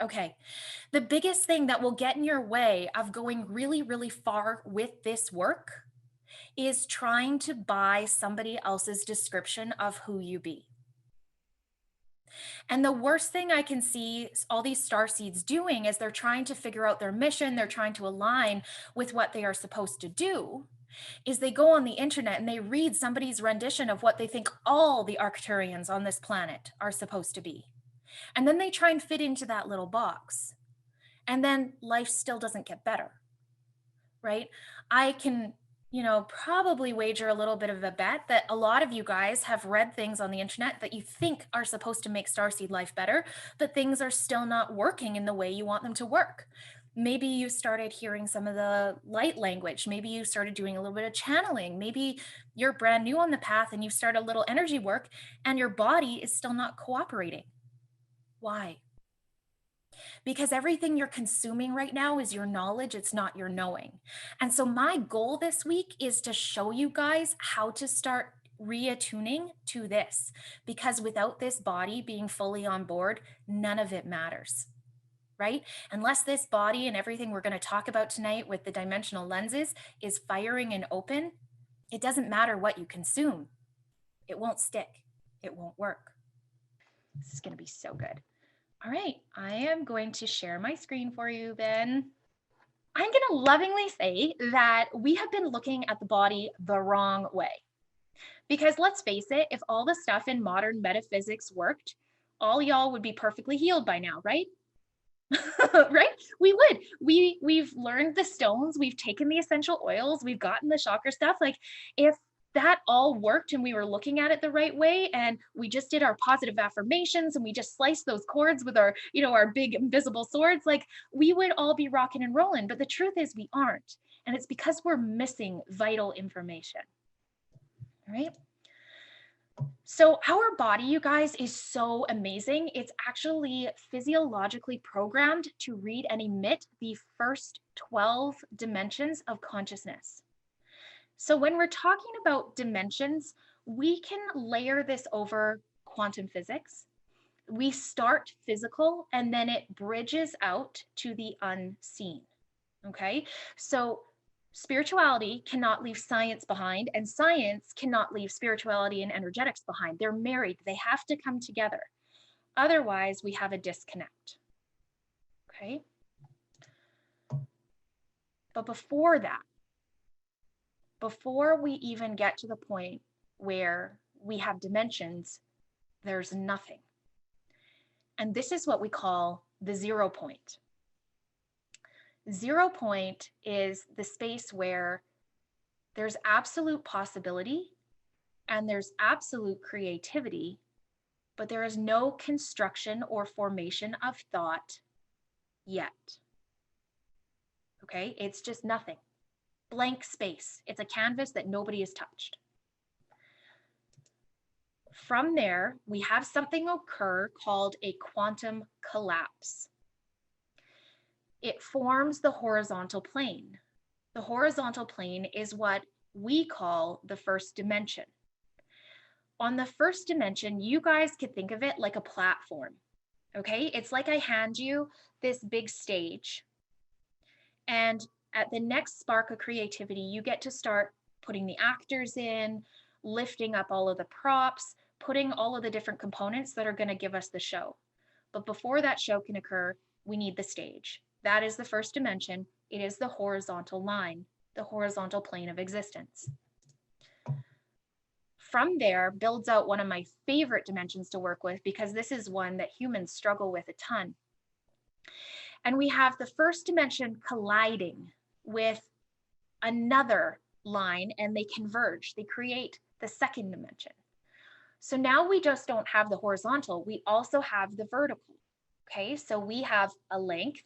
Okay. The biggest thing that will get in your way of going really, really far with this work is trying to buy somebody else's description of who you be. And the worst thing I can see all these star seeds doing is they're trying to figure out their mission, they're trying to align with what they are supposed to do. Is they go on the internet and they read somebody's rendition of what they think all the Arcturians on this planet are supposed to be. And then they try and fit into that little box. And then life still doesn't get better, right? I can, probably wager a little bit of a bet that a lot of you guys have read things on the internet that you think are supposed to make starseed life better, but things are still not working in the way you want them to work. Maybe you started hearing some of the light language. Maybe you started doing a little bit of channeling. Maybe you're brand new on the path and you start a little energy work and your body is still not cooperating. Why? Because everything you're consuming right now is your knowledge, it's not your knowing. And so my goal this week is to show you guys how to start reattuning to this, because without this body being fully on board, none of it matters, right? Unless this body and everything we're going to talk about tonight with the dimensional lenses is firing and open, it doesn't matter what you consume. It won't stick. It won't work. This is going to be so good. All right, I am going to share my screen for you, Ben. I'm going to lovingly say that we have been looking at the body the wrong way. Because let's face it, if all the stuff in modern metaphysics worked, all y'all would be perfectly healed by now, right? Right? We would. We've learned the stones, we've taken the essential oils, we've gotten the chakra stuff. Like if that all worked and we were looking at it the right way and we just did our positive affirmations and we just sliced those cords with our, our big invisible swords, like we would all be rocking and rolling. But the truth is we aren't. And it's because we're missing vital information. All right. So our body, you guys, is so amazing. It's actually physiologically programmed to read and emit the first 12 dimensions of consciousness. So when we're talking about dimensions, we can layer this over quantum physics. We start physical and then it bridges out to the unseen. Okay, so spirituality cannot leave science behind, and science cannot leave spirituality and energetics behind. They're married, they have to come together. Otherwise, we have a disconnect. Okay, but before that, before we even get to the point where we have dimensions, there's nothing. And this is what we call the 0 point. 0 point is the space where there's absolute possibility and there's absolute creativity, but there is no construction or formation of thought yet. Okay, it's just nothing. Blank space. It's a canvas that nobody has touched. From there, we have something occur called a quantum collapse. It forms the horizontal plane. The horizontal plane is what we call the first dimension. On the first dimension, you guys could think of it like a platform. Okay, it's like I hand you this big stage, and at the next spark of creativity, you get to start putting the actors in, lifting up all of the props, putting all of the different components that are going to give us the show. But before that show can occur, we need the stage. That is the first dimension. It is the horizontal line, the horizontal plane of existence. From there builds out one of my favorite dimensions to work with, because this is one that humans struggle with a ton. And we have the first dimension colliding with another line and they converge. They create the second dimension. So now we just don't have the horizontal, we also have the vertical. Okay, so we have a length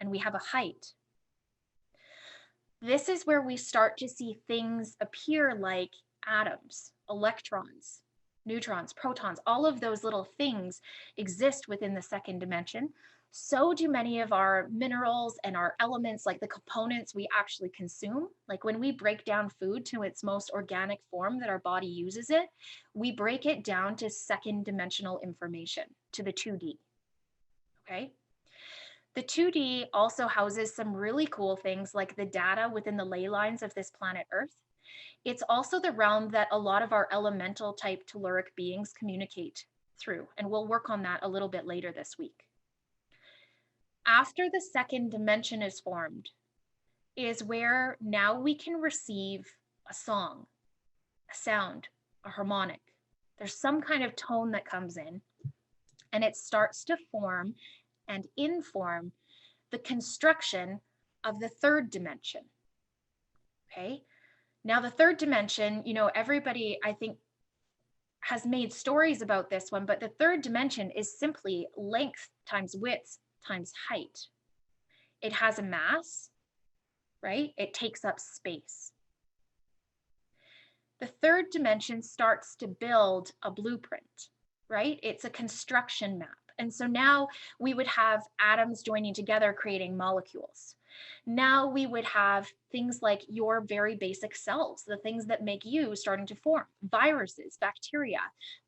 and we have a height. This is where we start to see things appear like atoms, electrons, neutrons, protons, all of those little things exist within the second dimension. So do many of our minerals and our elements, like the components we actually consume. Like when we break down food to its most organic form that our body uses it, we break it down to second dimensional information, to the 2D. Okay. The 2D also houses some really cool things like the data within the ley lines of this planet Earth. It's also the realm that a lot of our elemental type telluric beings communicate through, and we'll work on that a little bit later this week. After the second dimension is formed, is where now we can receive a song, a sound, a harmonic. There's some kind of tone that comes in, and it starts to form and inform the construction of the third dimension. Okay. Now, the third dimension, you know, everybody, I think, has made stories about this one, but the third dimension is simply length times width times height. It has a mass, right? It takes up space. The third dimension starts to build a blueprint, right? It's a construction map. And so now we would have atoms joining together, creating molecules. Now we would have things like your very basic cells, the things that make you, starting to form. Viruses, bacteria,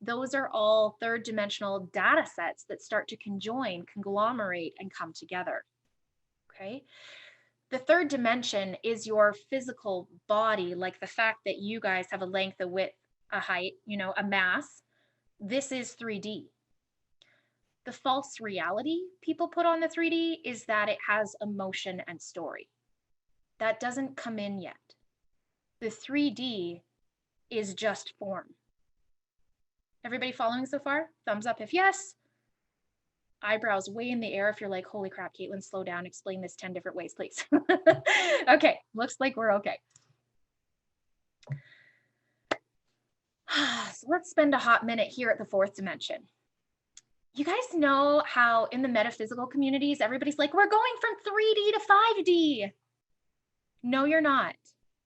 those are all third dimensional data sets that start to conjoin, conglomerate, and come together. Okay. The third dimension is your physical body, like the fact that you guys have a length, a width, a height, you know, a mass. This is 3D. The false reality people put on the 3D is that it has emotion and story. That doesn't come in yet. The 3D is just form. Everybody following so far? Thumbs up if yes. Eyebrows way in the air if you're like, holy crap, Caitlin, slow down, explain this 10 different ways, please. Okay, looks like we're okay. So let's spend a hot minute here at the fourth dimension. You guys know how in the metaphysical communities, everybody's like, we're going from 3D to 5D. No, you're not,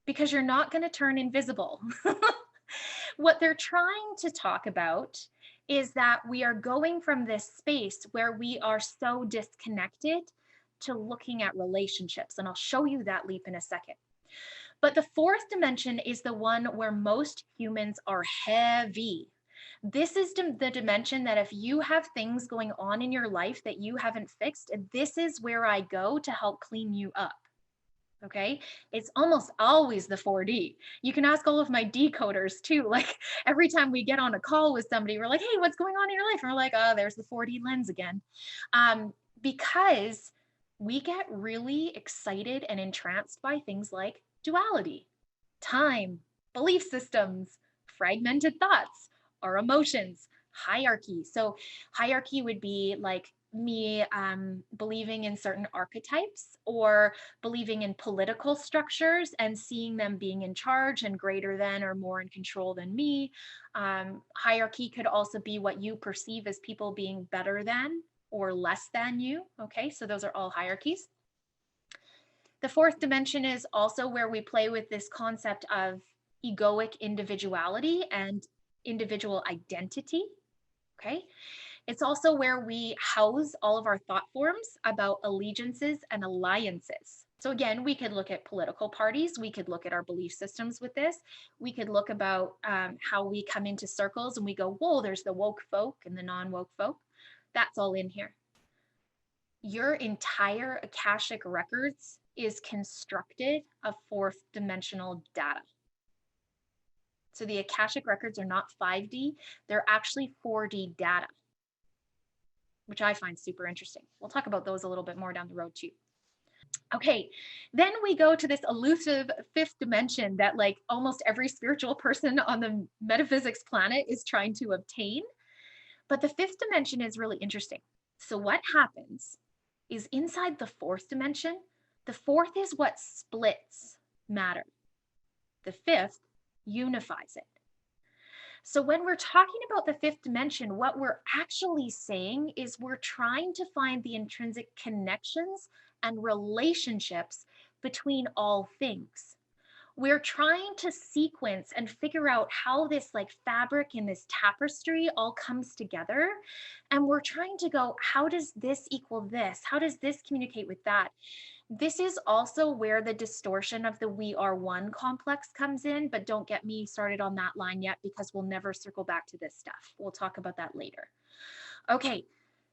because you're not going to turn invisible. What they're trying to talk about is that we are going from this space where we are so disconnected to looking at relationships. And I'll show you that leap in a second. But the fourth dimension is the one where most humans are heavy. This is the dimension that if you have things going on in your life that you haven't fixed, this is where I go to help clean you up. Okay, it's almost always the 4D. You can ask all of my decoders too. Like every time we get on a call with somebody, we're like, hey, what's going on in your life? And we're like, oh, there's the 4D lens again. Because we get really excited and entranced by things like duality, time, belief systems, fragmented thoughts, our emotions, hierarchy. So hierarchy would be like me believing in certain archetypes or believing in political structures and seeing them being in charge and greater than or more in control than me. Hierarchy could also be what you perceive as people being better than or less than you. Okay, so those are all hierarchies. The fourth dimension is also where we play with this concept of egoic individuality and individual identity. Okay. It's also where we house all of our thought forms about allegiances and alliances. So again, we could look at political parties. We could look at our belief systems with this. We could look about how we come into circles and we go, whoa, there's the woke folk and the non-woke folk. That's all in here. Your entire Akashic records is constructed of fourth dimensional data. So the Akashic records are not 5D, they're actually 4D data, which I find super interesting. We'll talk about those a little bit more down the road too. Okay, then we go to this elusive fifth dimension that like almost every spiritual person on the metaphysics planet is trying to obtain. But the fifth dimension is really interesting. So what happens is inside the fourth dimension, the fourth is what splits matter. The fifth unifies it. So when we're talking about the fifth dimension, what we're actually saying is we're trying to find the intrinsic connections and relationships between all things. We're trying to sequence and figure out how this like fabric and this tapestry all comes together. And we're trying to go, how does this equal this? How does this communicate with that? This is also where the distortion of the we are one complex comes in, but don't get me started on that line yet because we'll never circle back to this stuff. We'll talk about that later. Okay,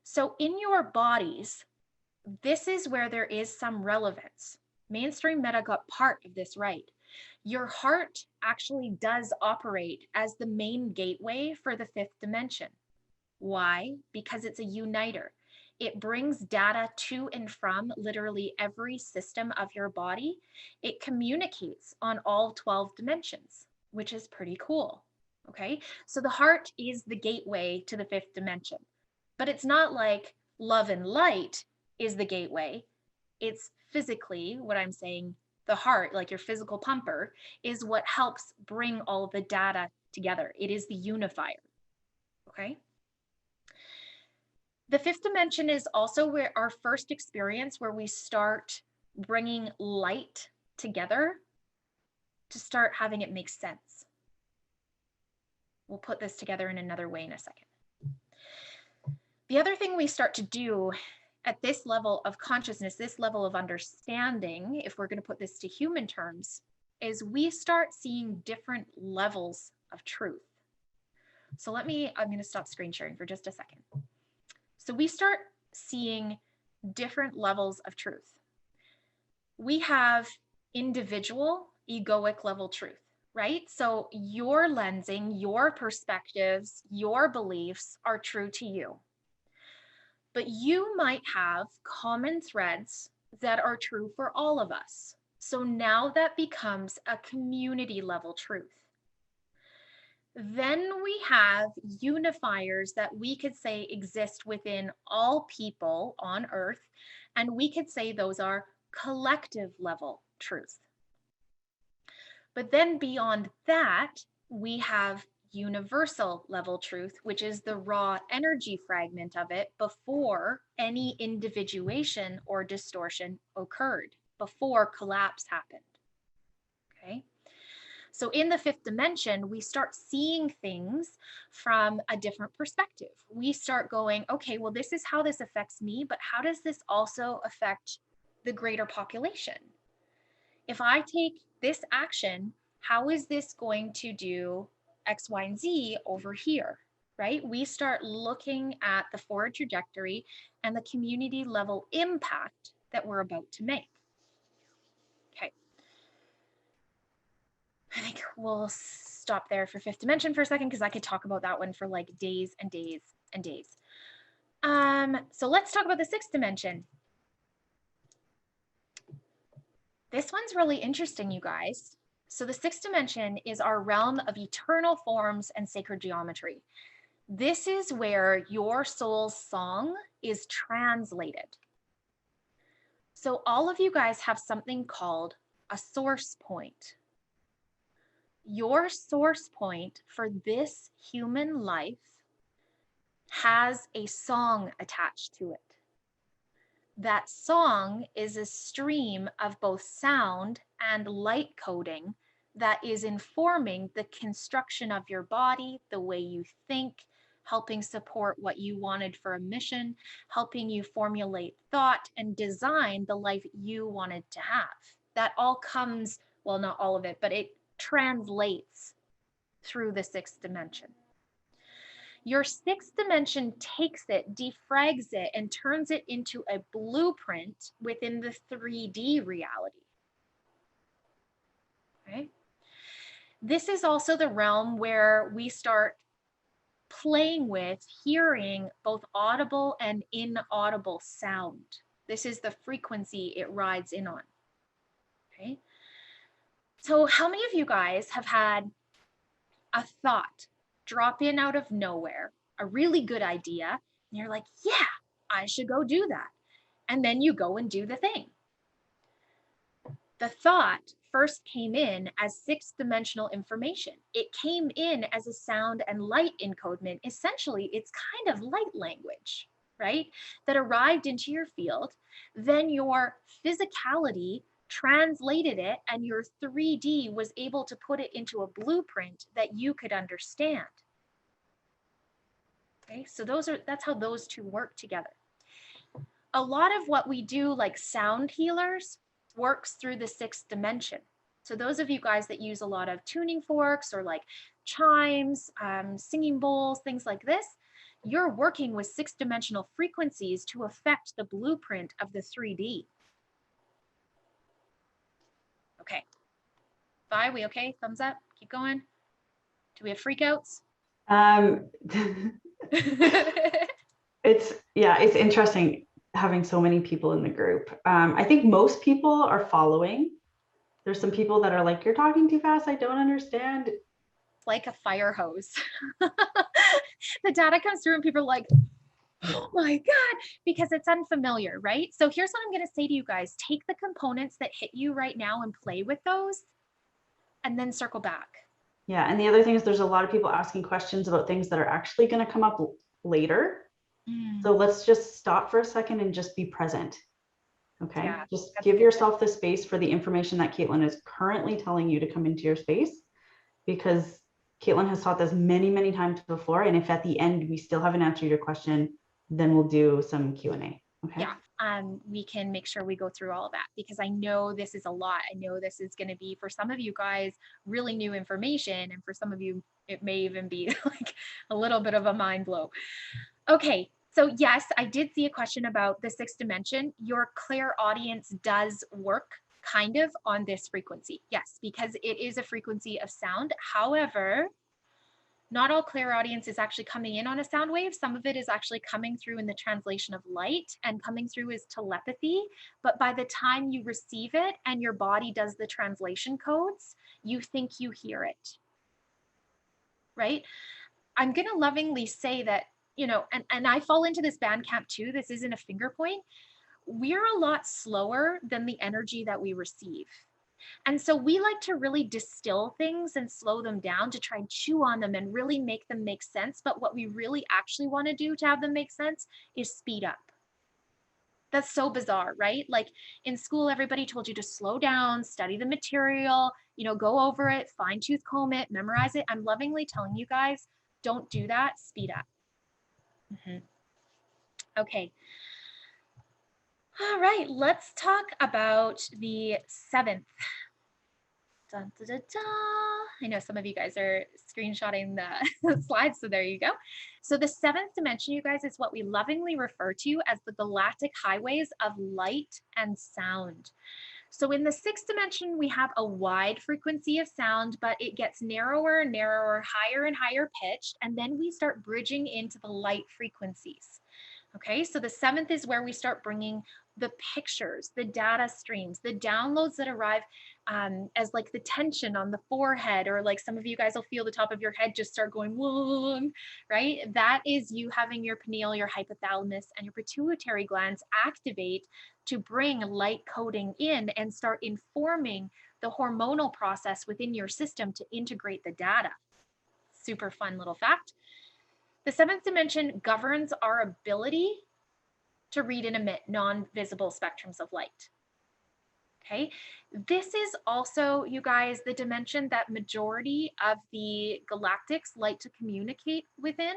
so in your bodies, this is where there is some relevance. Mainstream meta got part of this right. Your heart actually does operate as the main gateway for the fifth dimension. Why? Because it's a uniter. It brings data to and from literally every system of your body. It communicates on all 12 dimensions, which is pretty cool. Okay, so the heart is the gateway to the fifth dimension, but it's not like love and light is the gateway. It's physically what I'm saying. The heart, like your physical pumper, is what helps bring all of the data together. It is the unifier. Okay. The fifth dimension is also where our first experience where we start bringing light together to start having it make sense. We'll put this together in another way in a second. The other thing we start to do at this level of consciousness, this level of understanding, if we're going to put this to human terms, is we start seeing different levels of truth. So I'm going to stop screen sharing for just a second. So we start seeing different levels of truth. We have individual egoic level truth, right? So your lensing, your perspectives, your beliefs are true to you. But you might have common threads that are true for all of us. So now that becomes a community level truth. Then we have unifiers that we could say exist within all people on Earth, and we could say those are collective level truth. But then beyond that, we have universal level truth, which is the raw energy fragment of it before any individuation or distortion occurred, before collapse happened. Okay. So in the fifth dimension, we start seeing things from a different perspective. We start going, okay, well, this is how this affects me, but how does this also affect the greater population? If I take this action, how is this going to do X, Y, and Z over here, right? We start looking at the forward trajectory and the community level impact that we're about to make. Okay. I think we'll stop there for fifth dimension for a second because I could talk about that one for like days and days and days. So let's talk about the sixth dimension. This one's really interesting, you guys. So the sixth dimension is our realm of eternal forms and sacred geometry. This is where your soul's song is translated. So all of you guys have something called a source point. Your source point for this human life has a song attached to it. That song is a stream of both sound and light coding that is informing the construction of your body, the way you think, helping support what you wanted for a mission, helping you formulate thought and design the life you wanted to have. That all comes, well, not all of it, but it translates through the sixth dimension. Your sixth dimension takes it, defrags it, and turns it into a blueprint within the 3D reality. Okay? This is also the realm where we start playing with hearing both audible and inaudible sound. This is the frequency it rides in on. Okay? So how many of you guys have had a thought drop in out of nowhere, a really good idea, and you're like, yeah, I should go do that. And then you go and do the thing. The thought first came in as sixth dimensional information. It came in as a sound and light encodement. Essentially, it's kind of light language, right? That arrived into your field. Then your physicality translated it, and your 3D was able to put it into a blueprint that you could understand. Okay, so that's how those two work together. A lot of what we do, like sound healers, works through the sixth dimension. So those of you guys that use a lot of tuning forks or like chimes, singing bowls, things like this, You're working with 6-dimensional frequencies to affect the blueprint of the 3D. Okay. Bye, we okay? Thumbs up, keep going. Do we have freakouts? It's interesting having so many people in the group. I think most people are following. There's some people that are like, you're talking too fast, I don't understand. Like a fire hose. The data comes through and people are like, oh my God, because it's unfamiliar, right? So here's what I'm going to say to you guys. Take the components that hit you right now and play with those, and then circle back. Yeah, and the other thing is there's a lot of people asking questions about things that are actually going to come up later. So let's just stop for a second and just be present. Okay, Yeah, just give yourself the space for the information that Caitlin is currently telling you to come into your space, because Caitlin has taught this many, many times before. And if at the end we still haven't answered your question, then we'll do some Q&A. Okay. Yeah. We can make sure we go through all of that, because I know this is a lot. I know this is going to be, for some of you guys, really new information. And for some of you, it may even be like a little bit of a mind blow. Okay. So yes, I did see a question about the 6th dimension. Your clairaudience does work kind of on this frequency. Yes, because it is a frequency of sound. However, not all clairaudience is actually coming in on a sound wave. Some of it is actually coming through in the translation of light, and coming through is telepathy. But by the time you receive it and your body does the translation codes, you think you hear it, right? I'm going to lovingly say that, you know, and I fall into this band camp too. This isn't a finger point. We're a lot slower than the energy that we receive. And so we like to really distill things and slow them down to try and chew on them and really make them make sense. But what we really actually want to do to have them make sense is speed up. That's so bizarre, right? Like in school, everybody told you to slow down, study the material, you know, go over it, fine tooth comb it, memorize it. I'm lovingly telling you guys, don't do that, speed up. Okay. All right, let's talk about the 7th. Dun, da, da, da. I know some of you guys are screenshotting the slides, so there you go. So the 7th dimension, you guys, is what we lovingly refer to as the galactic highways of light and sound. So in the 6th dimension, we have a wide frequency of sound, but it gets narrower and narrower, higher and higher pitched, and then we start bridging into the light frequencies. Okay, so the 7th is where we start bringing the pictures, the data streams, the downloads that arrive as like the tension on the forehead, or like some of you guys will feel the top of your head just start going, whoa, right? That is you having your pineal, your hypothalamus, and your pituitary glands activate to bring light coding in and start informing the hormonal process within your system to integrate the data. Super fun little fact. The 7th dimension governs our ability to read and emit non-visible spectrums of light. Okay, this is also, you guys, the dimension that majority of the galactics like to communicate within.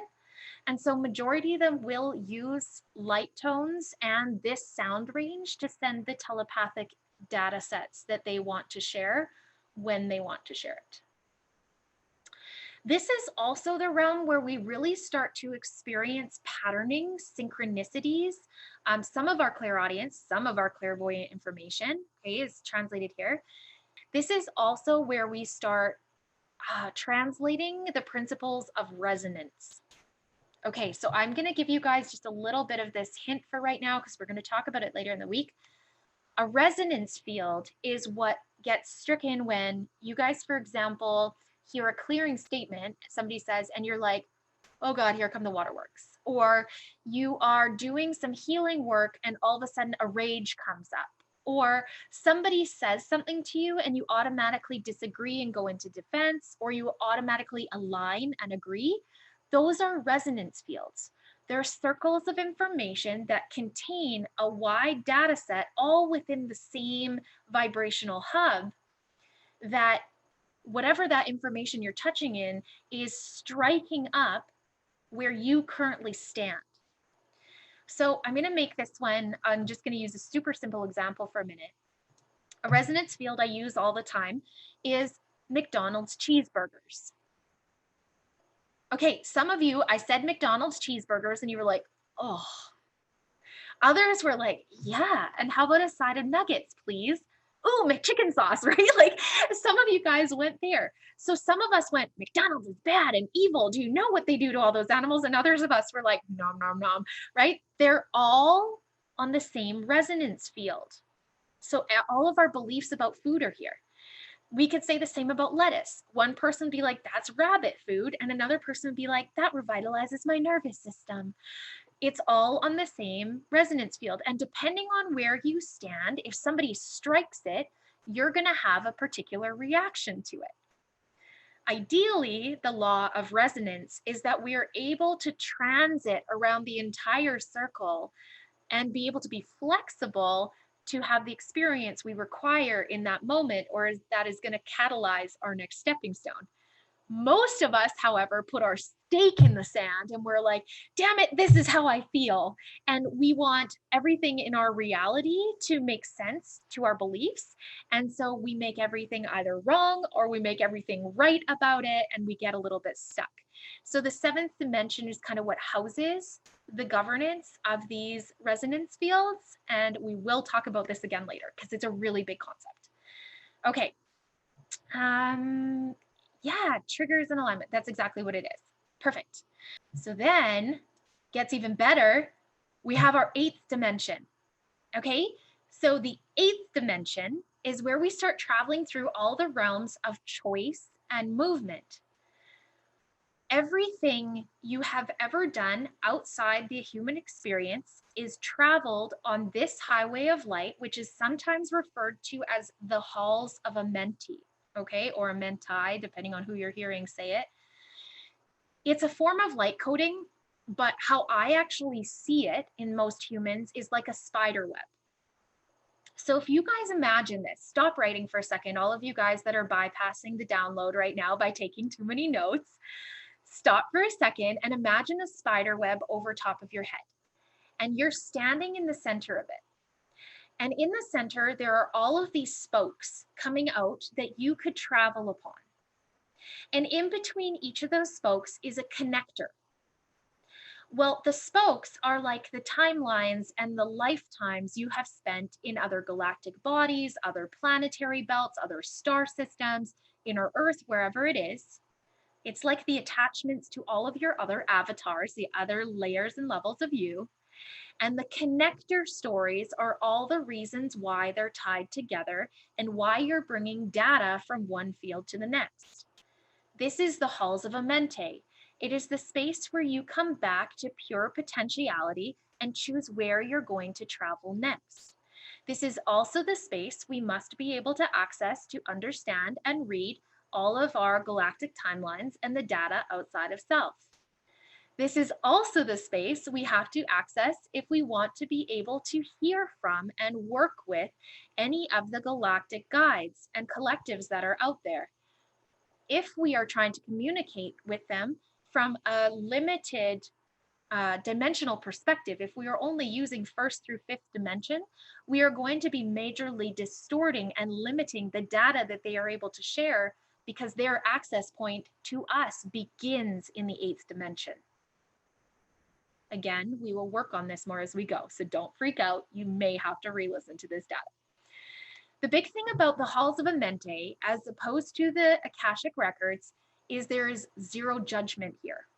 And so majority of them will use light tones and this sound range to send the telepathic data sets that they want to share when they want to share it. This is also the realm where we really start to experience patterning, synchronicities. Some of our clairaudience, some of our clairvoyant information, okay, is translated here. This is also where we start translating the principles of resonance. Okay, so I'm going to give you guys just a little bit of this hint for right now, because we're going to talk about it later in the week. A resonance field is what gets stricken when you guys, for example, hear a clearing statement, somebody says, and you're like, oh God, here come the waterworks. Or you are doing some healing work and all of a sudden a rage comes up. Or somebody says something to you and you automatically disagree and go into defense, or you automatically align and agree. Those are resonance fields. They're circles of information that contain a wide data set, all within the same vibrational hub, that whatever that information you're touching in is striking up where you currently stand. So I'm going to make this one, I'm just going to use a super simple example for a minute. A resonance field I use all the time is McDonald's cheeseburgers. Okay, some of you, I said McDonald's cheeseburgers and you were like, oh. Others were like, yeah, and how about a side of nuggets, please? Ooh, McChicken sauce, right? Like some of you guys went there. So some of us went, McDonald's is bad and evil. Do you know what they do to all those animals? And others of us were like, nom, nom, nom, right? They're all on the same resonance field. So all of our beliefs about food are here. We could say the same about lettuce. One person would be like, that's rabbit food. And another person would be like, that revitalizes my nervous system. It's all on the same resonance field. And depending on where you stand, if somebody strikes it, you're going to have a particular reaction to it. Ideally, the law of resonance is that we are able to transit around the entire circle and be able to be flexible to have the experience we require in that moment, or that is going to catalyze our next stepping stone. Most of us, however, put our stake in the sand and we're like, damn it, this is how I feel. And we want everything in our reality to make sense to our beliefs. And so we make everything either wrong or we make everything right about it, and we get a little bit stuck. So the seventh dimension is kind of what houses the governance of these resonance fields. And we will talk about this again later because it's a really big concept. Okay. Yeah, triggers and alignment. That's exactly what it is. Perfect. So then gets even better. We have our eighth dimension. Okay. So the eighth dimension is where we start traveling through all the realms of choice and movement. Everything you have ever done outside the human experience is traveled on this highway of light, which is sometimes referred to as the halls of a mentee, okay, or a mentee, depending on who you're hearing say it. It's a form of light coding, but how I actually see it in most humans is like a spider web. So if you guys imagine this, stop writing for a second, all of you guys that are bypassing the download right now by taking too many notes. Stop for a second and imagine a spider web over top of your head. And you're standing in the center of it. And in the center, there are all of these spokes coming out that you could travel upon. And in between each of those spokes is a connector. Well, the spokes are like the timelines and the lifetimes you have spent in other galactic bodies, other planetary belts, other star systems, inner Earth, wherever it is. It's like the attachments to all of your other avatars, the other layers and levels of you. And the connector stories are all the reasons why they're tied together and why you're bringing data from one field to the next. This is the halls of a mentee. It is the space where you come back to pure potentiality and choose where you're going to travel next. This is also the space we must be able to access to understand and read all of our galactic timelines and the data outside of self. This is also the space we have to access if we want to be able to hear from and work with any of the galactic guides and collectives that are out there. If we are trying to communicate with them from a limited dimensional perspective, if we are only using first through fifth dimension, we are going to be majorly distorting and limiting the data that they are able to share because their access point to us begins in the eighth dimension. Again, we will work on this more as we go, so don't freak out. You may have to re-listen to this data. The big thing about the halls of a mentee, as opposed to the Akashic records, is there is zero judgment here.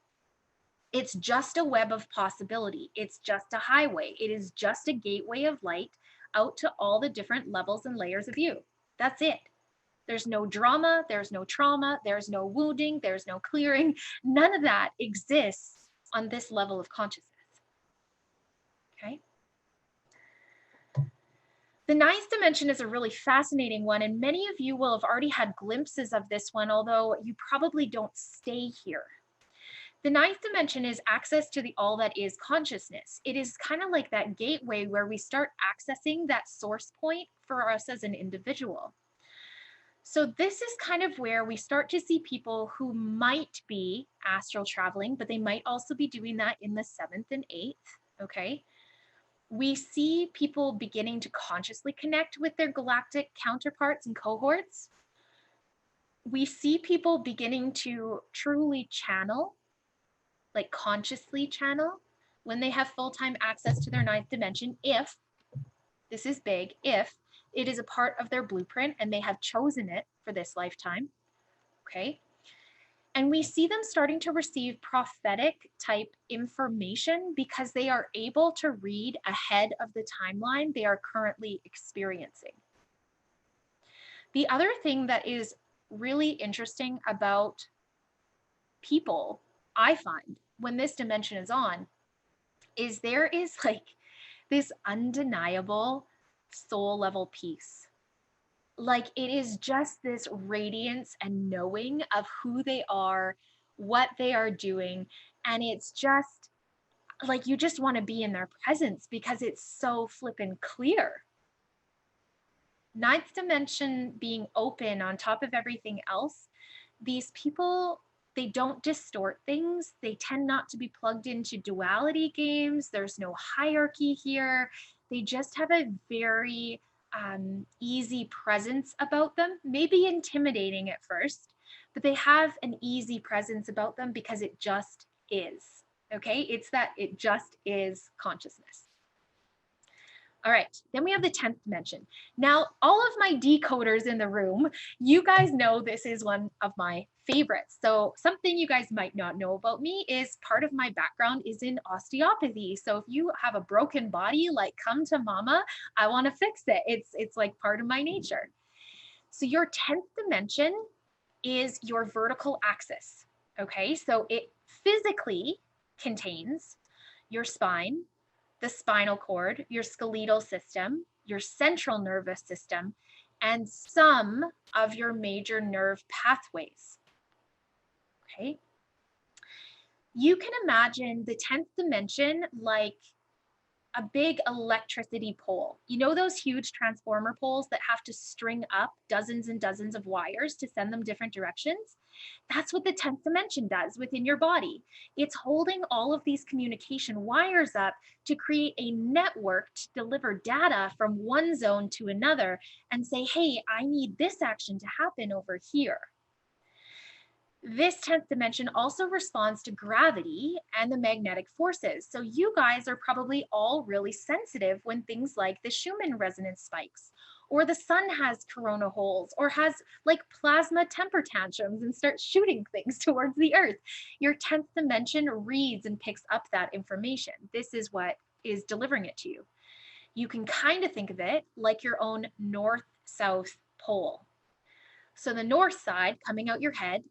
It's just a web of possibility. It's just a highway. It is just a gateway of light out to all the different levels and layers of you. That's it. There's no drama, there's no trauma, there's no wounding, there's no clearing. None of that exists on this level of consciousness. Okay? The ninth dimension is a really fascinating one, and many of you will have already had glimpses of this one, although you probably don't stay here. The ninth dimension is access to the all that is consciousness. It is kind of like that gateway where we start accessing that source point for us as an individual. So this is kind of where we start to see people who might be astral traveling, but they might also be doing that in the seventh and eighth, okay? We see people beginning to consciously connect with their galactic counterparts and cohorts. We see people beginning to truly channel like consciously channel when they have full-time access to their ninth dimension, if, this is big, if it is a part of their blueprint and they have chosen it for this lifetime, okay? And we see them starting to receive prophetic type information because they are able to read ahead of the timeline they are currently experiencing. The other thing that is really interesting about people, I find, when this dimension is on, is there is like this undeniable soul level peace. Like it is just this radiance and knowing of who they are, what they are doing. And it's just like you just want to be in their presence because it's so flippin' clear. Ninth dimension being open on top of everything else, these people, they don't distort things. They tend not to be plugged into duality games. There's no hierarchy here. They just have a very easy presence about them, maybe intimidating at first, but they have an easy presence about them because it just is. Okay, it's that it just is consciousness. All right, then we have the 10th dimension. Now, all of my decoders in the room, you guys know this is one of my favorites. So something you guys might not know about me is part of my background is in osteopathy. So if you have a broken body, like come to mama, I want to fix it. It's like part of my nature. So your 10th dimension is your vertical axis. Okay, so it physically contains your spine, the spinal cord, your skeletal system, your central nervous system, and some of your major nerve pathways. Okay. You can imagine the 10th dimension like a big electricity pole. You know those huge transformer poles that have to string up dozens and dozens of wires to send them different directions? That's what the 10th dimension does within your body. It's holding all of these communication wires up to create a network to deliver data from one zone to another and say, hey, I need this action to happen over here. This 10th dimension also responds to gravity and the magnetic forces. So you guys are probably all really sensitive when things like the Schumann resonance spikes, or the sun has corona holes, or has like plasma temper tantrums and starts shooting things towards the earth. Your 10th dimension reads and picks up that information. This is what is delivering it to you. You can kind of think of it like your own north-south pole. So the north side coming out your head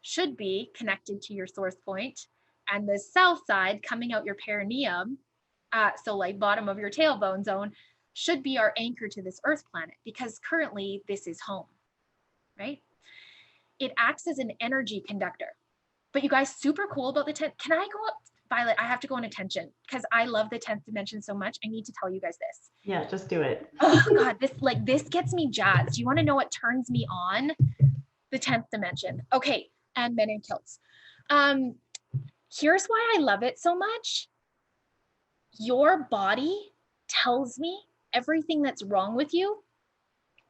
should be connected to your source point, and the south side coming out your perineum, so like bottom of your tailbone zone, should be our anchor to this earth planet because currently this is home, right? It acts as an energy conductor. But you guys, super cool about the 10th. Can I go up, Violet? I have to go on attention because I love the 10th dimension so much. I need to tell you guys this. Yeah, just do it. Oh God, this gets me jazzed. You want to know what turns me on? The 10th dimension. Okay, and men in kilts. Here's why I love it so much. Your body tells me everything that's wrong with you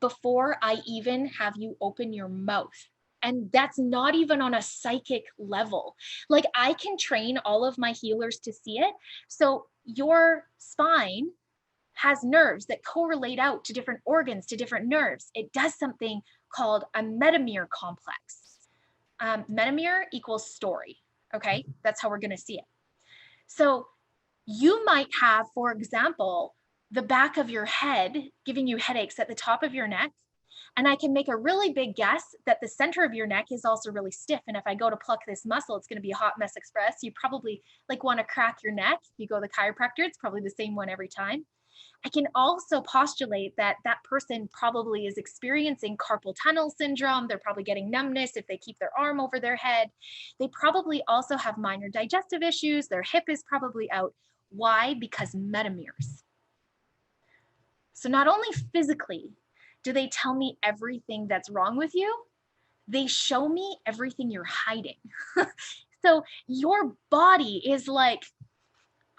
before I even have you open your mouth. And that's not even on a psychic level. Like I can train all of my healers to see it. So your spine has nerves that correlate out to different organs, to different nerves. It does something called a metamere complex. Metamere equals story. Okay, that's how we're going to see it. So you might have, for example, the back of your head giving you headaches at the top of your neck. And I can make a really big guess that the center of your neck is also really stiff. And if I go to pluck this muscle, it's going to be a hot mess express. You probably like want to crack your neck. If you go to the chiropractor, it's probably the same one every time. I can also postulate that that person probably is experiencing carpal tunnel syndrome. They're probably getting numbness if they keep their arm over their head. They probably also have minor digestive issues. Their hip is probably out. Why? Because metameres. So not only physically do they tell me everything that's wrong with you, they show me everything you're hiding. So your body is like,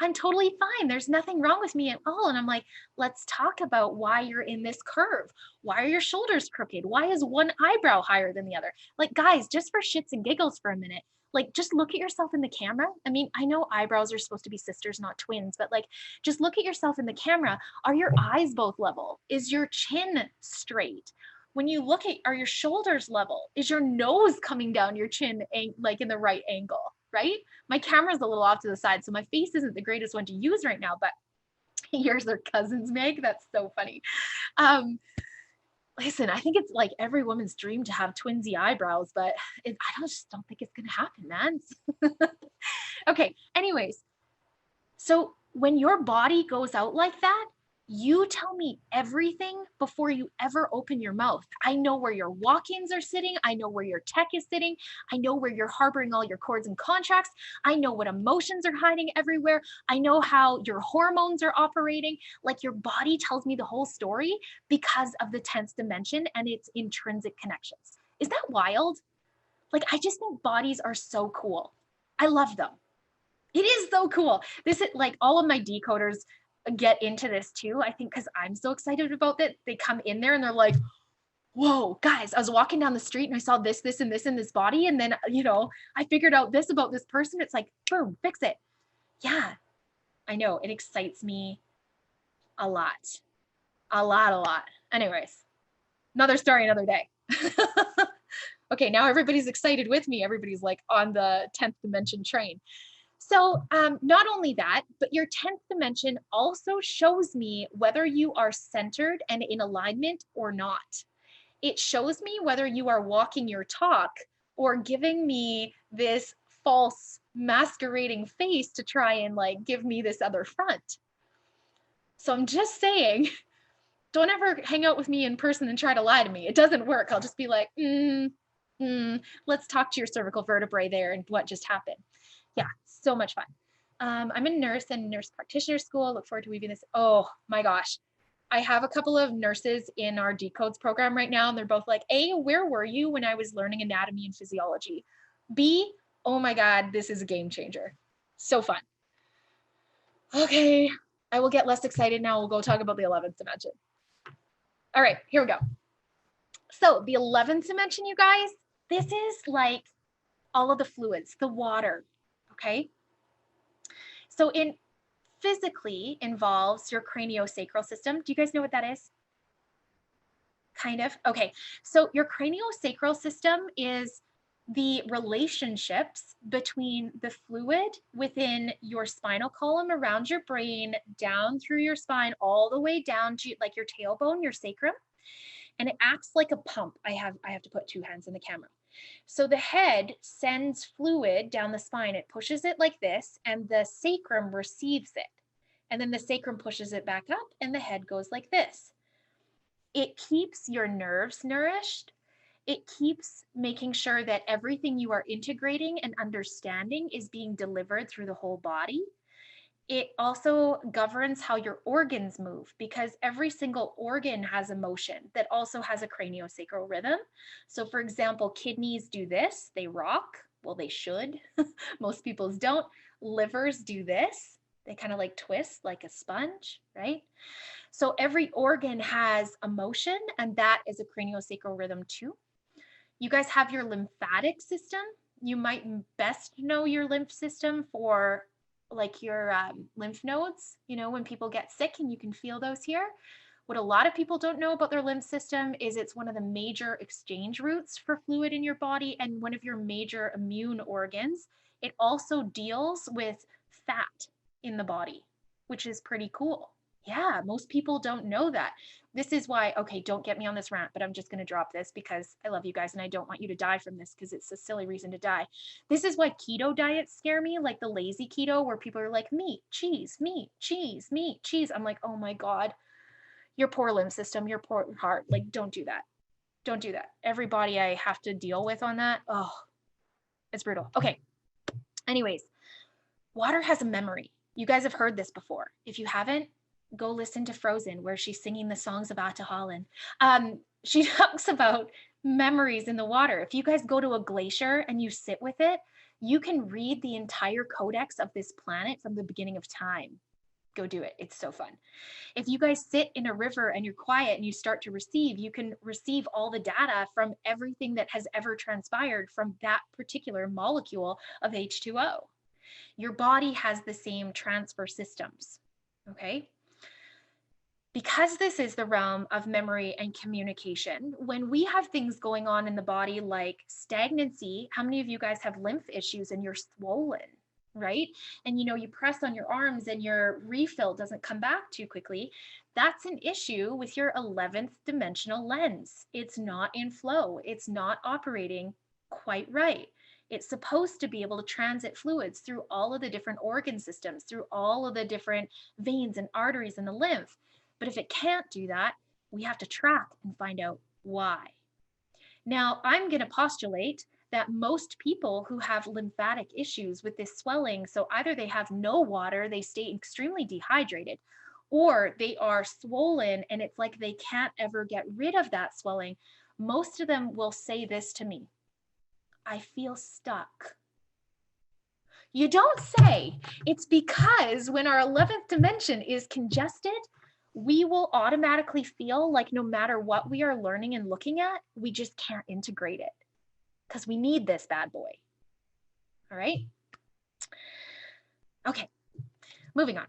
I'm totally fine. There's nothing wrong with me at all. And I'm like, let's talk about why you're in this curve. Why are your shoulders crooked? Why is one eyebrow higher than the other? Like, guys, just for shits and giggles for a minute, Like, just look at yourself in the camera. I mean, I know eyebrows are supposed to be sisters, not twins, but like, just look at yourself in the camera. Are your eyes both level? Is your chin straight? When you look at, are your shoulders level? Is your nose coming down your chin, like in the right angle, right? My camera's a little off to the side, so my face isn't the greatest one to use right now, but yours are cousins, Meg. That's so funny. Um, Listen, I think it's like every woman's dream to have twinsy eyebrows, but just don't think it's gonna happen, man. Okay, anyways, so when your body goes out like that, you tell me everything before you ever open your mouth. I know where your walk-ins are sitting. I know where your tech is sitting. I know where you're harboring all your cords and contracts. I know what emotions are hiding everywhere. I know how your hormones are operating. Like, your body tells me the whole story because of the 10th dimension and its intrinsic connections. Is that wild? Like, I just think bodies are so cool. I love them. It is so cool. This is like, all of my decoders get into this too. I think because I'm so excited about that. They come in there and they're like, whoa, guys, I was walking down the street and I saw this, this, and this in this body. And then, I figured out this about this person. It's like, boom, fix it. Yeah, I know. It excites me a lot. A lot, a lot. Anyways, another story, another day. Okay, now everybody's excited with me. Everybody's like on the 10th dimension train. So not only that, but your 10th dimension also shows me whether you are centered and in alignment or not. It shows me whether you are walking your talk or giving me this false masquerading face to try and like give me this other front. So I'm just saying, don't ever hang out with me in person and try to lie to me. It doesn't work. I'll just be like, let's talk to your cervical vertebrae there and what just happened. Yeah, so much fun. I'm a nurse and nurse practitioner school. Look forward to weaving this. Oh my gosh. I have a couple of nurses in our decodes program right now, and they're both like, A, where were you when I was learning anatomy and physiology? B, oh my God, this is a game changer. So fun. Okay, I will get less excited now. We'll go talk about the 11th dimension. All right, here we go. So the 11th dimension, you guys, this is like all of the fluids, the water, okay? So it physically involves your craniosacral system. Do you guys know what that is? Kind of. Okay. So your craniosacral system is the relationships between the fluid within your spinal column around your brain, down through your spine, all the way down to like your tailbone, your sacrum. And it acts like a pump. I have to put two hands in the camera. So the head sends fluid down the spine. It pushes it like this, and the sacrum receives it. And then the sacrum pushes it back up, and the head goes like this. It keeps your nerves nourished. It keeps making sure that everything you are integrating and understanding is being delivered through the whole body. It also governs how your organs move, because every single organ has a motion that also has a craniosacral rhythm. So for example, kidneys do this, they rock. Well, they should. Most people's don't. Livers do this. They kind of like twist like a sponge, right? So every organ has a motion, and that is a craniosacral rhythm too. You guys have your lymphatic system. You might best know your lymph system for like your lymph nodes, when people get sick, and you can feel those here. What a lot of people don't know about their lymph system is it's one of the major exchange routes for fluid in your body and one of your major immune organs. It also deals with fat in the body, which is pretty cool. Yeah, most people don't know that. This is why, okay, don't get me on this rant, but I'm just going to drop this because I love you guys and I don't want you to die from this because it's a silly reason to die. This is why keto diets scare me, like the lazy keto where people are like, meat, cheese, meat, cheese, meat, cheese. I'm like, oh my God, your poor lymph system, your poor heart. Like, don't do that. Don't do that. Everybody I have to deal with on that, oh, it's brutal. Okay. Anyways, water has a memory. You guys have heard this before. If you haven't, go listen to Frozen, where she's singing the songs of Atta Holland. She talks about memories in the water. If you guys go to a glacier and you sit with it, you can read the entire codex of this planet from the beginning of time. go do it. It's so fun. If you guys sit in a river and you're quiet and you start to receive, you can receive all the data from everything that has ever transpired from that particular molecule of H2O. Your body has the same transfer systems, okay? Because this is the realm of memory and communication, when we have things going on in the body like stagnancy, how many of you guys have lymph issues and you're swollen, right? And you know, you press on your arms and your refill doesn't come back too quickly. That's an issue with your 11th dimensional lens. It's not in flow. It's not operating quite right. It's supposed to be able to transit fluids through all of the different organ systems, through all of the different veins and arteries and the lymph. But if it can't do that, we have to track and find out why. Now, I'm going to postulate that most people who have lymphatic issues with this swelling, so either they have no water, they stay extremely dehydrated, or they are swollen and it's like they can't ever get rid of that swelling. Most of them will say this to me: I feel stuck. You don't say. It's because when our 11th dimension is congested, we will automatically feel like no matter what we are learning and looking at, we just can't integrate it because we need this bad boy. All right. Okay, moving on.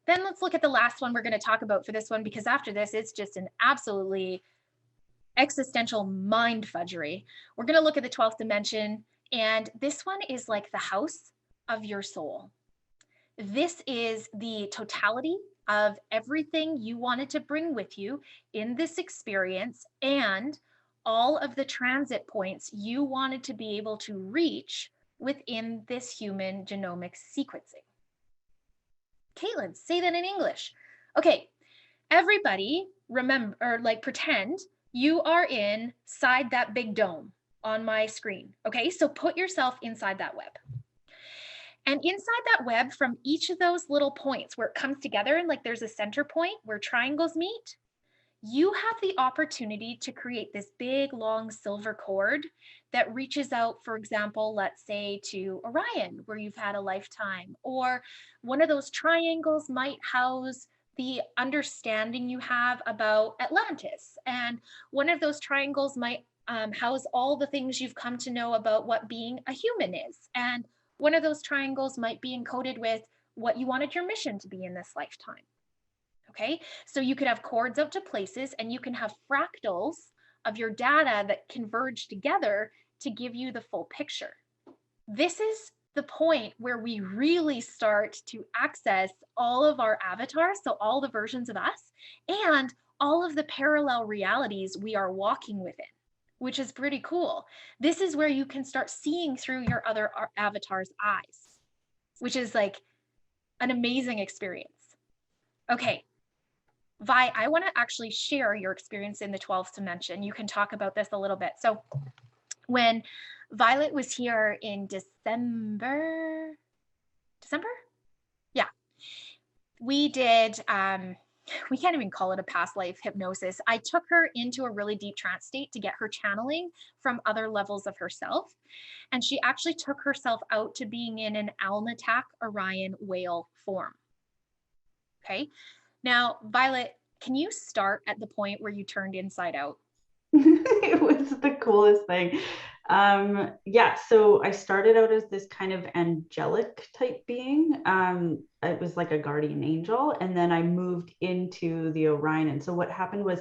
Then let's look at the last one we're going to talk about for this one, because after this, it's just an absolutely existential mind fudgery. We're going to look at the 12th dimension, and this one is like the house of your soul. This is the totality of everything you wanted to bring with you in this experience and all of the transit points you wanted to be able to reach within this human genomic sequencing. Caitlin, say that in English. Okay, everybody remember, or like pretend you are inside that big dome on my screen. Okay, so put yourself inside that web. And inside that web, from each of those little points where it comes together and like there's a center point where triangles meet, you have the opportunity to create this big, long silver cord that reaches out, for example, let's say to Orion, where you've had a lifetime, or one of those triangles might house the understanding you have about Atlantis. And one of those triangles might house all the things you've come to know about what being a human is. And one of those triangles might be encoded with what you wanted your mission to be in this lifetime. Okay, so you could have cords out to places and you can have fractals of your data that converge together to give you the full picture. This is the point where we really start to access all of our avatars, so all the versions of us, and all of the parallel realities we are walking within, which is pretty cool. This is where you can start seeing through your other avatar's eyes, which is like an amazing experience. Okay, Vi, I want to actually share your experience in the 12th dimension. You can talk about this a little bit. So when Violet was here in December? Yeah, we did, we can't even call it a past life hypnosis. I took her into a really deep trance state to get her channeling from other levels of herself. And she actually took herself out to being in an Alnitak Orion whale form. Okay. Now, Violet, can you start at the point where you turned inside out? It was the coolest thing. Yeah, so I started out as this kind of angelic type being. It was like a guardian angel, and then I moved into the Orion. And so what happened was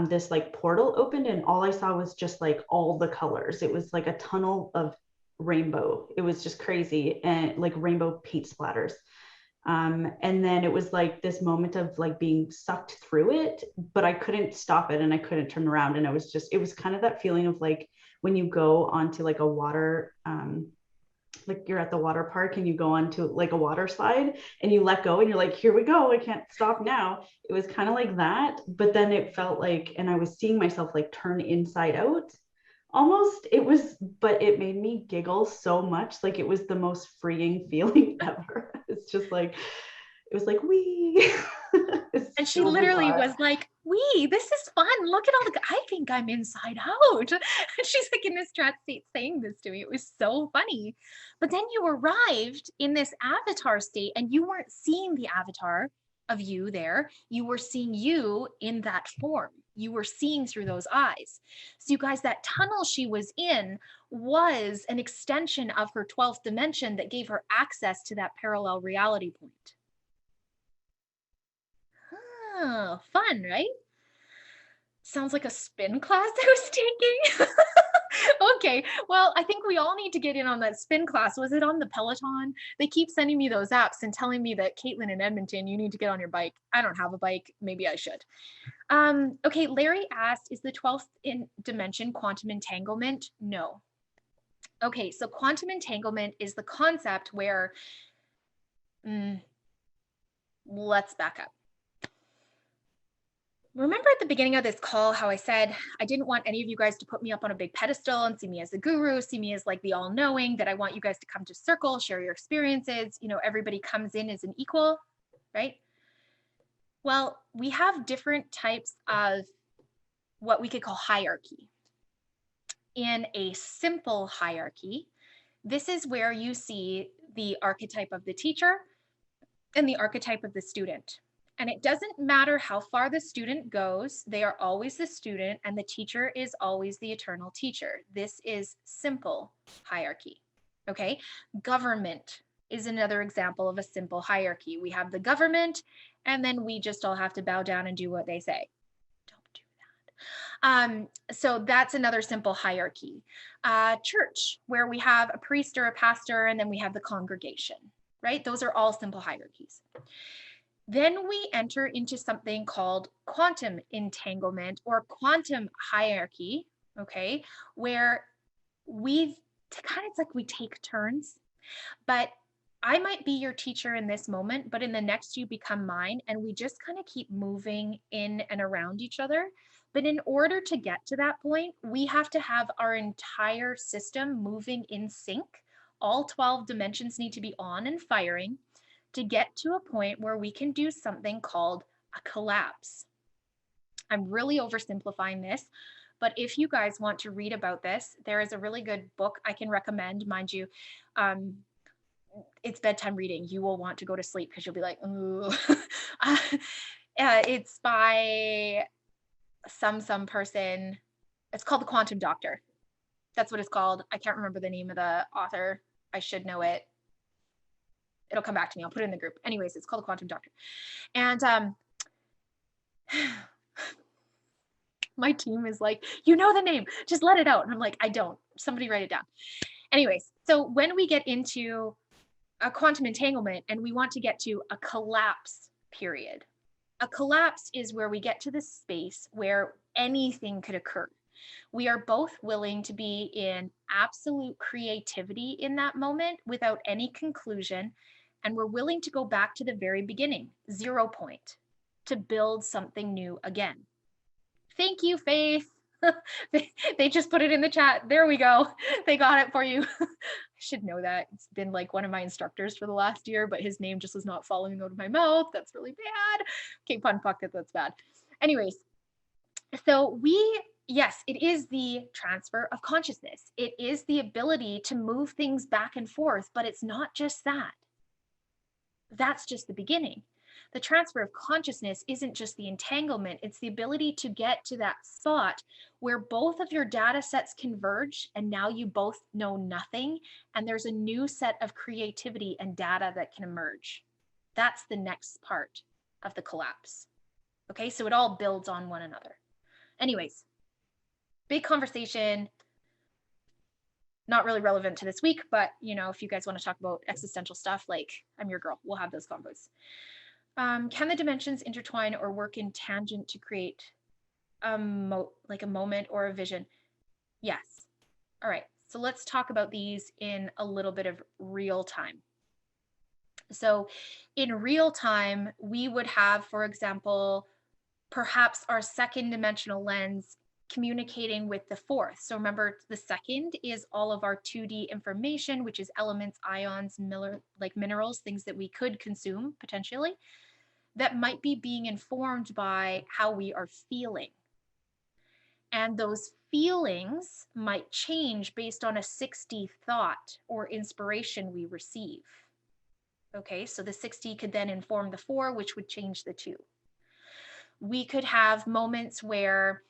this like portal opened, and all I saw was just like all the colors. It was like a tunnel of rainbow. It was just crazy, and like rainbow paint splatters. And then it was like this moment of like being sucked through it, but I couldn't stop it and I couldn't turn around. And it was kind of that feeling of like when you go onto like a water, like you're at the water park and you go onto like a water slide and you let go and you're like, here we go, I can't stop now. It was kind of like that, but then it felt like, and I was seeing myself like turn inside out almost. But it made me giggle so much. Like it was the most freeing feeling ever. It's just like, it was like, wee. And she literally was like, wee. wee, this is fun. Look at all the, I think I'm inside out. She's like in this trance state saying this to me. It was so funny. But then you arrived in this avatar state and you weren't seeing the avatar of you there. You were seeing you in that form. You were seeing through those eyes. So you guys, that tunnel she was in was an extension of her 12th dimension that gave her access to that parallel reality point. Oh, fun, right? Sounds like a spin class I was taking. Okay, well, I think we all need to get in on that spin class. Was it on the Peloton? They keep sending me those apps and telling me that Caitlin in Edmonton, you need to get on your bike. I don't have a bike. Maybe I should. Okay, Larry asked, is the 12th dimension quantum entanglement? No. Okay, so quantum entanglement is the concept where, let's back up. Remember at the beginning of this call how I said I didn't want any of you guys to put me up on a big pedestal and see me as a guru, see me as like the all-knowing, that I want you guys to come to circle, share your experiences, you know, everybody comes in as an equal, right? Well, we have different types of what we could call hierarchy. In a simple hierarchy, this is where you see the archetype of the teacher and the archetype of the student. And it doesn't matter how far the student goes, they are always the student and the teacher is always the eternal teacher. This is simple hierarchy, okay? Government is another example of a simple hierarchy. We have the government and then we just all have to bow down and do what they say. Don't do that. So that's another simple hierarchy. Church, where we have a priest or a pastor and then we have the congregation, right? Those are all simple hierarchies. Then we enter into something called quantum entanglement or quantum hierarchy, okay, where it's like we take turns, but I might be your teacher in this moment, but in the next you become mine, and we just kind of keep moving in and around each other. But in order to get to that point, we have to have our entire system moving in sync. All 12 dimensions need to be on and firing to get to a point where we can do something called a collapse. I'm really oversimplifying this, but if you guys want to read about this, there is a really good book I can recommend, mind you. It's bedtime reading. You will want to go to sleep because you'll be like, ooh. It's by some person. It's called The Quantum Doctor. That's what it's called. I can't remember the name of the author. I should know it. It'll come back to me. I'll put it in the group. Anyways, it's called The Quantum Doctor. And my team is like, you know the name, just let it out. And I'm like, I don't. Somebody write it down. Anyways, so when we get into a quantum entanglement and we want to get to a collapse period, a collapse is where we get to the space where anything could occur. We are both willing to be in absolute creativity in that moment without any conclusion. And we're willing to go back to the very beginning, 0 point, to build something new again. Thank you, Faith. They just put it in the chat. There we go. They got it for you. I should know that. It's been like one of my instructors for the last year, but his name just was not following out of my mouth. That's really bad. Okay, pun fuck it. That's bad. Anyways, so yes, it is the transfer of consciousness. It is the ability to move things back and forth, but it's not just that. That's just the beginning. The transfer of consciousness isn't just the entanglement, it's the ability to get to that spot where both of your data sets converge and now you both know nothing and there's a new set of creativity and data that can emerge. That's the next part of the collapse. Okay, so it all builds on one another. Anyways, big conversation, not really relevant to this week, but you know, if you guys want to talk about existential stuff, like I'm your girl, we'll have those combos. Can the dimensions intertwine or work in tangent to create like a moment or a vision? Yes. All right, so let's talk about these in a little bit of real time. So in real time, we would have, for example, perhaps our second dimensional lens communicating with the fourth. So remember, the second is all of our 2D information, which is elements, ions, like minerals, things that we could consume potentially. that might be being informed by how we are feeling. And those feelings might change based on a 6D thought or inspiration we receive. Okay, so the 6D could then inform the 4, which would change the 2. We could have moments where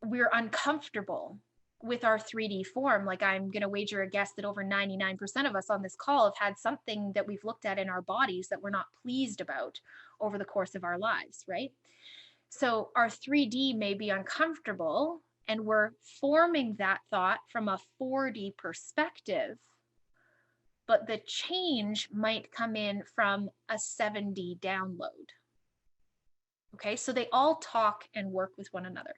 we're uncomfortable with our 3D form. Like, I'm going to wager a guess that over 99% of us on this call have had something that we've looked at in our bodies that we're not pleased about over the course of our lives, right? So our 3D may be uncomfortable, and we're forming that thought from a 4D perspective, but the change might come in from a 7D download. Okay, so they all talk and work with one another.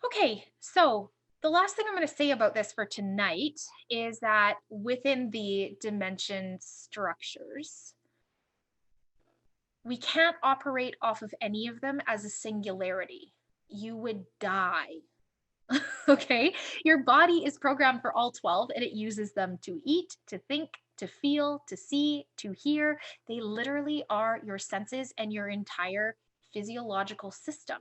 Okay, so the last thing I'm going to say about this for tonight is that within the dimension structures, we can't operate off of any of them as a singularity. You would die. Okay, your body is programmed for all 12, and it uses them to eat, to think, to feel, to see, to hear. They literally are your senses and your entire physiological system,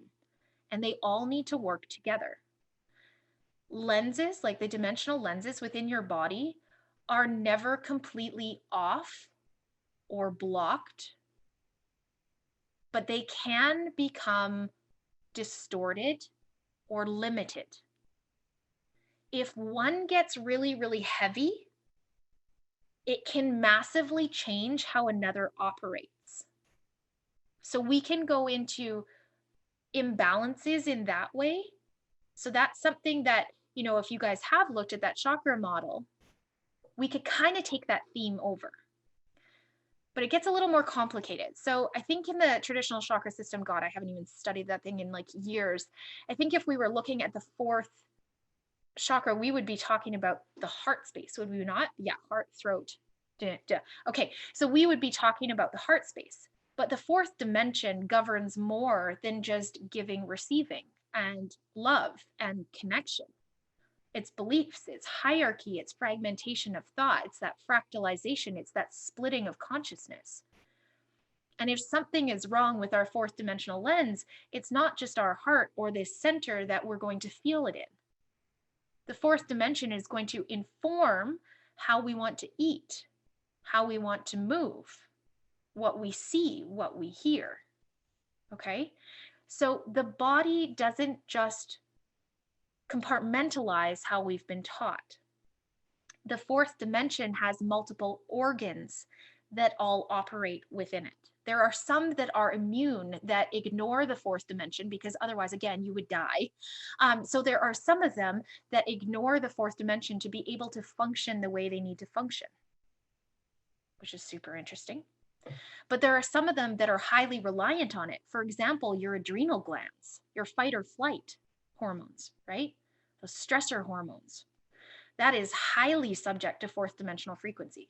and they all need to work together. Lenses, like the dimensional lenses within your body, are never completely off or blocked, but they can become distorted or limited. If one gets really, really heavy, it can massively change how another operates. So we can go into imbalances in that way. So that's something that, you know, if you guys have looked at that chakra model, we could kind of take that theme over. But it gets a little more complicated. So I think in the traditional chakra system, God, I haven't even studied that thing in like years. I think if we were looking at the 4th chakra, we would be talking about the heart space, would we not? Yeah, heart, throat. Duh, duh. Okay, so we would be talking about the heart space. But the 4th dimension governs more than just giving, receiving, and love and connection. It's beliefs, it's hierarchy, it's fragmentation of thought, it's that fractalization, it's that splitting of consciousness. And if something is wrong with our 4th dimensional lens, it's not just our heart or this center that we're going to feel it in. The 4th dimension is going to inform how we want to eat, how we want to move, what we see, what we hear. Okay? So the body doesn't just compartmentalize how we've been taught. The 4th dimension has multiple organs that all operate within it. There are some that are immune, that ignore the 4th dimension, because otherwise, again, you would die. So there are some of them that ignore the 4th dimension to be able to function the way they need to function, which is super interesting. But there are some of them that are highly reliant on it. For example, your adrenal glands, your fight or flight hormones, right? Those stressor hormones. That is highly subject to 4th dimensional frequency.